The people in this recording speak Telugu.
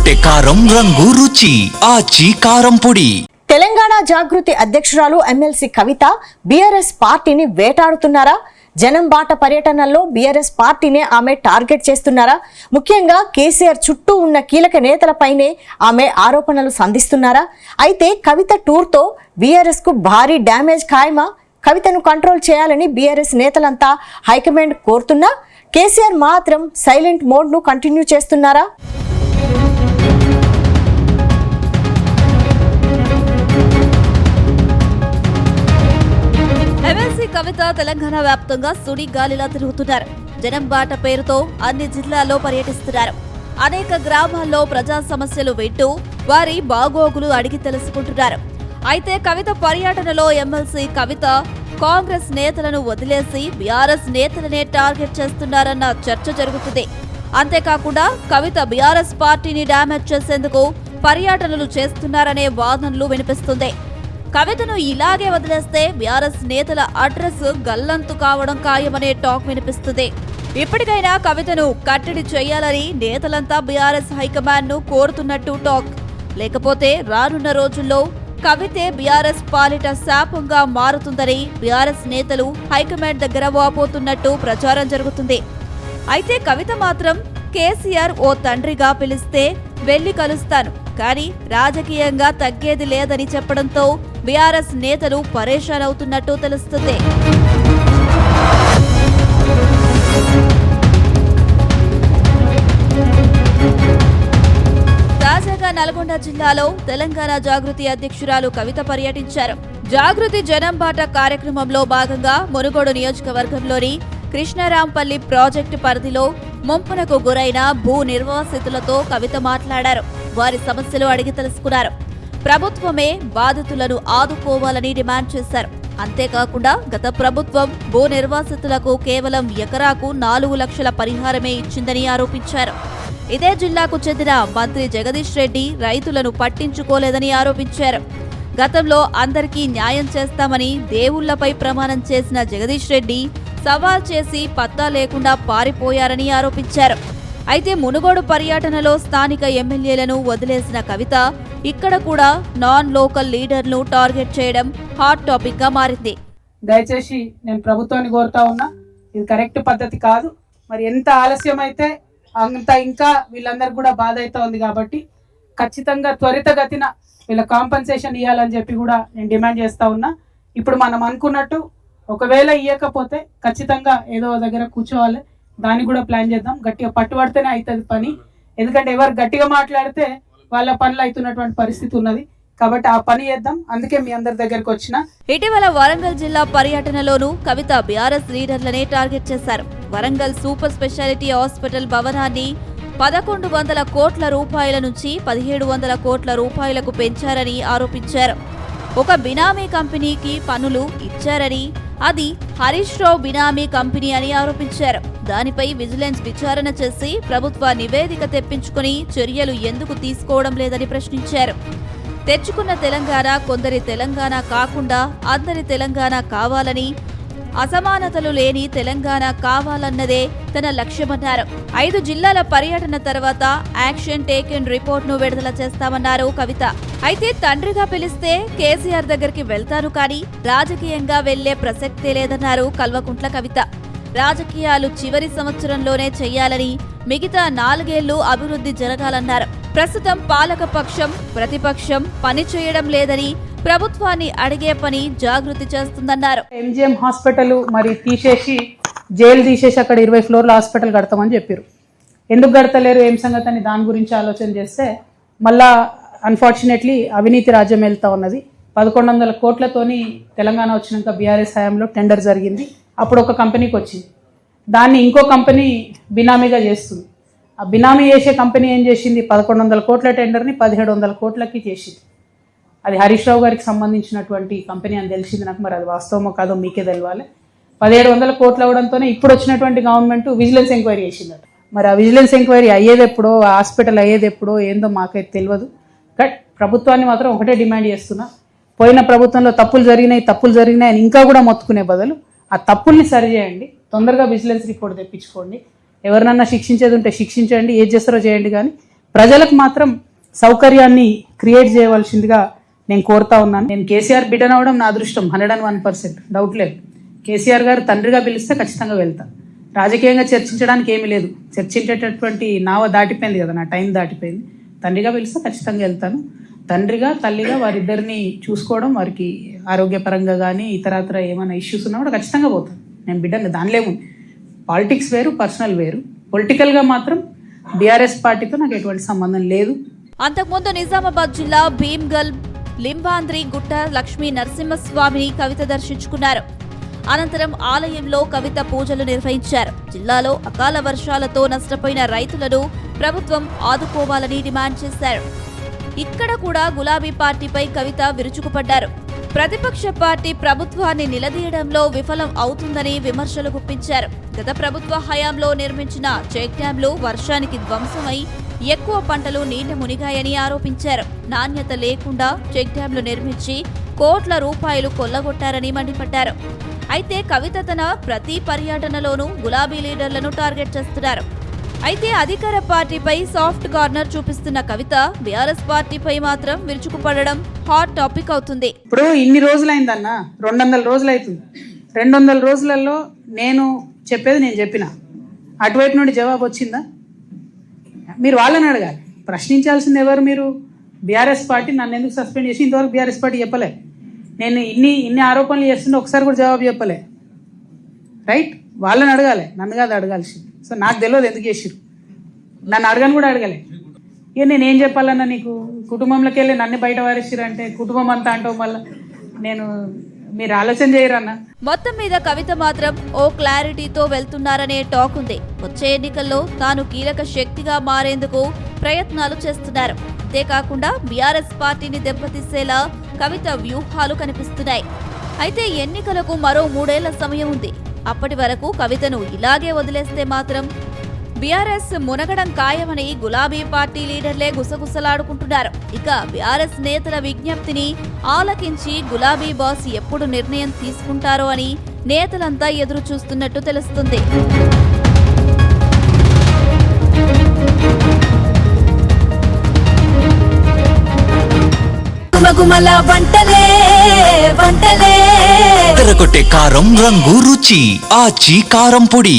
రొట్టె కారం రంగు రుచి ఆచి కారం పొడి. తెలంగాణ జాగృతి అధ్యక్షురాలు ఎమ్మెల్సీ కవిత బీఆర్ఎస్ పార్టీని వేటాడుతున్నారా? జనం బాట పర్యటనల్లో బీఆర్ఎస్ పార్టీనే ఆమె టార్గెట్ చేస్తున్నారా? ముఖ్యంగా కేసీఆర్ చుట్టూ ఉన్న కీలక నేతలపైనే ఆమె ఆరోపణలు సంధిస్తున్నారా? అయితే కవిత టూర్తో బీఆర్ఎస్ కు భారీ డ్యామేజ్ ఖాయమా? కవితను కంట్రోల్ చేయాలని బీఆర్ఎస్ నేతలంతా హైకమాండ్ కోరుతున్నా కేసీఆర్ మాత్రం సైలెంట్ మోడ్ ను కంటిన్యూ చేస్తున్నారా? ఎమ్మెల్సీ కవిత తెలంగాణ వ్యాప్తంగా సుడి గాలిలా తిరుగుతున్నారు. జనం బాట పేరుతో అన్ని జిల్లాల్లో పర్యటిస్తున్నారు. అనేక గ్రామాల్లో ప్రజా సమస్యలు వింటూ వారి బాగోగులు అడిగి తెలుసుకుంటున్నారు. అయితే కవిత పర్యటనలో ఎమ్మెల్సీ కవిత కాంగ్రెస్ నేతలను వదిలేసి బీఆర్ఎస్ నేతలనే టార్గెట్ చేస్తున్నారన్న చర్చ జరుగుతుంది. అంతేకాకుండా కవిత బీఆర్ఎస్ పార్టీని డ్యామేజ్ చేసేందుకు పర్యటనలు చేస్తున్నారనే వాదనలు వినిపిస్తుంది. కవితను ఇలాగే వదిలేస్తే బీఆర్ఎస్ నేతల అడ్రస్ గల్లంతు కావడం ఖాయమనే టాక్ వినిపిస్తుంది. ఇప్పటికైనా కవితను కట్టడి చేయాలని నేతలంతా బీఆర్ఎస్ హైకమాండ్ ను కోరుతున్నట్టు టాక్. లేకపోతే రానున్న రోజుల్లో కవితే బీఆర్ఎస్ పాలిట శాపంగా మారుతుందని బీఆర్ఎస్ నేతలు హైకమాండ్ దగ్గర వాపోతున్నట్టు ప్రచారం జరుగుతుంది. అయితే కవిత మాత్రం కేసీఆర్ ఓ తండ్రిగా పిలిస్తే వెళ్లి కలుస్తాను, కానీ రాజకీయంగా తగ్గేది లేదని చెప్పడంతో బీఆర్ఎస్ నేతలు పరేషాన్ అవుతున్నట్టు తెలుస్తుంది. తాజాగా నల్గొండ జిల్లాలో తెలంగాణ జాగృతి అధ్యక్షురాలు కవిత పర్యటించారు. జాగృతి జనం బాట కార్యక్రమంలో భాగంగా మునుగోడు నియోజకవర్గంలోని కృష్ణరాంపల్లి ప్రాజెక్టు పరిధిలో ముంపునకు గురైన భూ నిర్వాసితులతో కవిత మాట్లాడారు. వారి సమస్యలు అడిగి తెలుసుకున్నారు. ప్రభుత్వమే బాధితులను ఆదుకోవాలని డిమాండ్ చేశారు. అంతేకాకుండా గత ప్రభుత్వం భూ నిర్వాసితులకు కేవలం ఎకరాకు 4 లక్షల పరిహారమే ఇచ్చిందని ఆరోపించారు. ఇదే జిల్లాకు చెందిన మంత్రి జగదీష్ రెడ్డి రైతులను పట్టించుకోలేదని ఆరోపించారు. గతంలో అందరికీ న్యాయం చేస్తామని దేవుళ్లపై ప్రమాణం చేసిన జగదీష్ రెడ్డి సవాల్ చేసి పత్తా లేకుండా పారిపోయారని ఆరోపించారు. అయితే మునుగోడు పర్యటనలో స్థానిక ఎమ్మెల్యేలను వదిలేసిన కవిత ఇక్కడ కూడా నాన్ లోకల్ లీడర్ను టార్గెట్ చేయడం హాట్ టాపిక్ గా మారింది. దయచేసి నేను ప్రభుత్వాన్ని కోరుతా ఉన్నా, ఇది కరెక్ట్ పద్ధతి కాదు. మరి ఎంత ఆలస్యం అయితే అంత ఇంకా వీళ్ళందరికీ కూడా బాధ అయితే ఉంది. కాబట్టి ఖచ్చితంగా త్వరితగతిన వీళ్ళ కాంపన్సేషన్ ఇవ్వాలని చెప్పి కూడా నేను డిమాండ్ చేస్తా ఉన్నా. ఇప్పుడు మనం అనుకున్నట్టు ఒకవేళ ఇవ్వకపోతే ఖచ్చితంగా ఏదో దగ్గర కూర్చోవాలి, దాన్ని కూడా ప్లాన్ చేద్దాం. గట్టిగా పట్టుబడితేనే అవుతుంది పని. ఎందుకంటే ఎవరు గట్టిగా మాట్లాడితే వాళ్ళ పనులు అవుతున్నటువంటి పరిస్థితి ఉన్నది. కాబట్టి ఆ పని చేద్దాం. అందుకే మీ అందరి దగ్గరకు వచ్చిన. ఇటీవల వరంగల్ జిల్లా పర్యటనలోనూ కవిత బీఆర్ఎస్ లీడర్లనే టార్గెట్ చేశారు. వరంగల్ సూపర్ స్పెషాలిటీ హాస్పిటల్ భవనాన్ని 1100 కోట్ల రూపాయల నుంచి 1700 కోట్ల రూపాయలకు పెంచారని ఆరోపించారు. ఒక బినామీ కంపెనీకి పనులు ఇచ్చారని, అది హరీష్ రావు బినామీ కంపెనీ అని ఆరోపించారు. దానిపై విజిలెన్స్ విచారణ చేసి ప్రభుత్వ నివేదిక తెప్పించుకుని చర్యలు ఎందుకు తీసుకోవడం లేదని ప్రశ్నించారు. తెచ్చుకున్న తెలంగాణ కొందరి తెలంగాణ కాకుండా అందరి తెలంగాణ కావాలని, అసమానతలు లేని తెలంగాణ కావాలన్నదే తన లక్ష్యమన్నారు. 5 జిల్లాల పర్యటన తర్వాత యాక్షన్ టేకెన్ రిపోర్ట్ ను విడుదల చేస్తామన్నారు కవిత. అయితే తండ్రిగా పిలిస్తే కేసీఆర్ దగ్గరికి వెళ్తాను, కానీ రాజకీయంగా వెళ్లే ప్రసక్తే లేదన్నారు కల్వకుంట్ల కవిత. రాజకీయాలు చివరి సంవత్సరంలోనే చెయ్యాలని, మిగతా 4 ఏళ్లు అభివృద్ధి జరగాలన్నారు. ప్రస్తుతం పాలకపక్షం ప్రతిపక్షం పని చేయడం లేదని, ప్రభుత్వాన్ని అడిగే పని జాగృతి చేస్తుందన్నారు. ఎంజిఎం హాస్పిటల్ మరి తీసేసి జైలు తీసేసి అక్కడ 20 ఫ్లోర్ల హాస్పిటల్ కడతామని చెప్పారు. ఎందుకు కడతలేరు ఏం సంగతి అని దాని గురించి ఆలోచన చేస్తే మళ్ళా అన్ఫార్చునేట్లీ అవినీతి రాజ్యం వెళ్తా ఉన్నది. 1100 కోట్లతోని తెలంగాణ వచ్చినాక బీఆర్ఎస్ హయాంలో టెండర్ జరిగింది. అప్పుడు ఒక కంపెనీకి వచ్చింది, దాన్ని ఇంకో కంపెనీ బినామీగా చేస్తుంది. ఆ బినామీ చేసే కంపెనీ ఏం చేసింది, 1100 కోట్ల టెండర్ని 1700 కోట్లకి చేసింది. అది హరీష్ రావు గారికి సంబంధించినటువంటి కంపెనీ అని తెలిసింది నాకు. మరి అది వాస్తవమో కాదో మీకే తెలియాలి. 1700 కోట్లు అవడంతోనే ఇప్పుడు వచ్చినటువంటి గవర్నమెంట్ విజిలెన్స్ ఎంక్వైరీ చేసిందట. మరి ఆ విజిలెన్స్ ఎంక్వైరీ అయ్యేది ఎప్పుడో, ఆ హాస్పిటల్ అయ్యేది ఎప్పుడో ఏందో మాకైతే తెలియదు. బట్ ప్రభుత్వాన్ని మాత్రం ఒకటే డిమాండ్ చేస్తున్నా, పోయిన ప్రభుత్వంలో తప్పులు జరిగినాయి అని ఇంకా కూడా మొత్తుకునే బదులు ఆ తప్పుల్ని సరిచేయండి, తొందరగా విజిలెన్స్ రిపోర్ట్ తెప్పించుకోండి. ఎవరినన్నా శిక్షించేది ఉంటే శిక్షించండి, ఏది చేస్తారో చేయండి, కానీ ప్రజలకు మాత్రం సౌకర్యాన్ని క్రియేట్ చేయవలసిందిగా నేను కోరుతా ఉన్నాను. నేను కేసీఆర్ బిడ్డనవడం నా అదృష్టం 101%, డౌట్ లేదు. కేసీఆర్ గారు తండ్రిగా పిలిస్తే ఖచ్చితంగా వెళ్తా. రాజకీయంగా చర్చించడానికి ఏమీ లేదు, చర్చించేటటువంటి నావ దాటిపోయింది కదా, నా టైం దాటిపోయింది. తండ్రిగా పిలిస్తే ఖచ్చితంగా వెళ్తాను. తండ్రిగా తల్లిగా వారిద్దరిని చూసుకోవడం, వారికి ఆరోగ్యపరంగా కానీ ఇతరత్ర ఏమైనా ఇష్యూస్ ఉన్నా కూడా ఖచ్చితంగా పోతాను. నేను బిడ్డని దానిలేముంది. పాలిటిక్స్ వేరు, పర్సనల్ వేరు. పొలిటికల్గా మాత్రం బీఆర్ఎస్ పార్టీతో నాకు ఎటువంటి సంబంధం లేదు. అంతకుముందు నిజామాబాద్ జిల్లా భీమ్గల్ లింబాంద్రి గుట్ట లక్ష్మీ నరసింహస్వామిని కవిత దర్శించుకున్నారు. అనంతరం ఆలయంలో కవిత పూజలు నిర్వహించారు. జిల్లాలో అకాల వర్షాలతో నష్టపోయిన రైతులను ప్రభుత్వం ఆదుకోవాలని డిమాండ్ చేశారు. ఇక్కడ కూడా గులాబీ పార్టీపై కవిత విరుచుకుపడ్డారు. ప్రతిపక్ష పార్టీ ప్రభుత్వాన్ని నిలదీయడంలో విఫలం అవుతుందని విమర్శలు గుప్పించారు. గత ప్రభుత్వ హయాంలో నిర్మించిన చెక్ డ్యాంలు వర్షానికి ధ్వంసమై ఎక్కువ పంటలు నీట మునిగాయని ఆరోపించారు. నాణ్యత లేకుండా చెక్ డ్యాంలు నిర్మించి కోట్ల రూపాయలు కొల్లగొట్టారని మండిపడ్డారు. అయితే కవిత తన ప్రతి పర్యటనలోనూ గులాబీ లీడర్లను టార్గెట్ చేస్తున్నారు. అయితే అధికార పార్టీపై సాఫ్ట్ కార్నర్ చూపిస్తున్న కవిత బీఆర్ఎస్ పార్టీపై మాత్రం విరుచుకుపడడం హాట్ టాపిక్ అవుతుంది. ఇప్పుడు ఇన్ని రోజులైందన్న, 200 రోజులు అవుతుంది. 200 రోజులలో నేను చెప్పేది నేను చెప్పిన, అటువైపు నుండి జవాబు వచ్చిందా? మీరు వాళ్ళని అడగాలి. ప్రశ్నించాల్సింది ఎవరు? మీరు. బీఆర్ఎస్ పార్టీ నన్ను ఎందుకు సస్పెండ్ చేసి ఇంతవరకు బీఆర్ఎస్ పార్టీ చెప్పలే. నేను ఇన్ని ఆరోపణలు చేస్తుంటే ఒకసారి కూడా జవాబు చెప్పలే. రైట్, వాళ్ళని అడగాలి, నన్ను కాదు అడగాల్సింది. సో నాకు తెలియదు ఎందుకు చేసిరు, నన్ను అడగని కూడా అడగలే. ఇక నేనేం చెప్పాలన్నా నీకు? కుటుంబంలోకి వెళ్ళి నన్ను బయట వారేసిరు అంటే కుటుంబం అంతా అంటావు. మళ్ళీ మీరు ఆలోచన చేయరన్నా. మొత్తం మీద కవిత మాత్రం ఓ క్లారిటీతో వెళ్తున్నారనే టాక్ ఉంది. వచ్చే ఎన్నికల్లో తాను కీలక శక్తిగా మారేందుకు ప్రయత్నాలు చేస్తున్నారు. అంతేకాకుండా బీఆర్ఎస్ పార్టీని దెబ్బతీసేలా కవిత వ్యూహాలు కనిపిస్తున్నాయి. అయితే ఎన్నికలకు మరో 3 ఏళ్ల సమయం ఉంది. అప్పటి వరకు కవితను ఇలాగే వదిలేస్తే మాత్రం బీఆర్ఎస్ మునగడం ఖాయమని గులాబీ పార్టీ లీడర్లే గుసగుసలాడుకుంటున్నారు. ఇక బీఆర్ఎస్ నేతల విజ్ఞప్తిని ఆలకించి గులాబీ బాస్ ఎప్పుడు నిర్ణయం తీసుకుంటారో అని నేతలంతా ఎదురు చూస్తున్నట్టు తెలుస్తుంది. తెరకొట్టే కారం రంగు రుచి ఆచి కారం పొడి.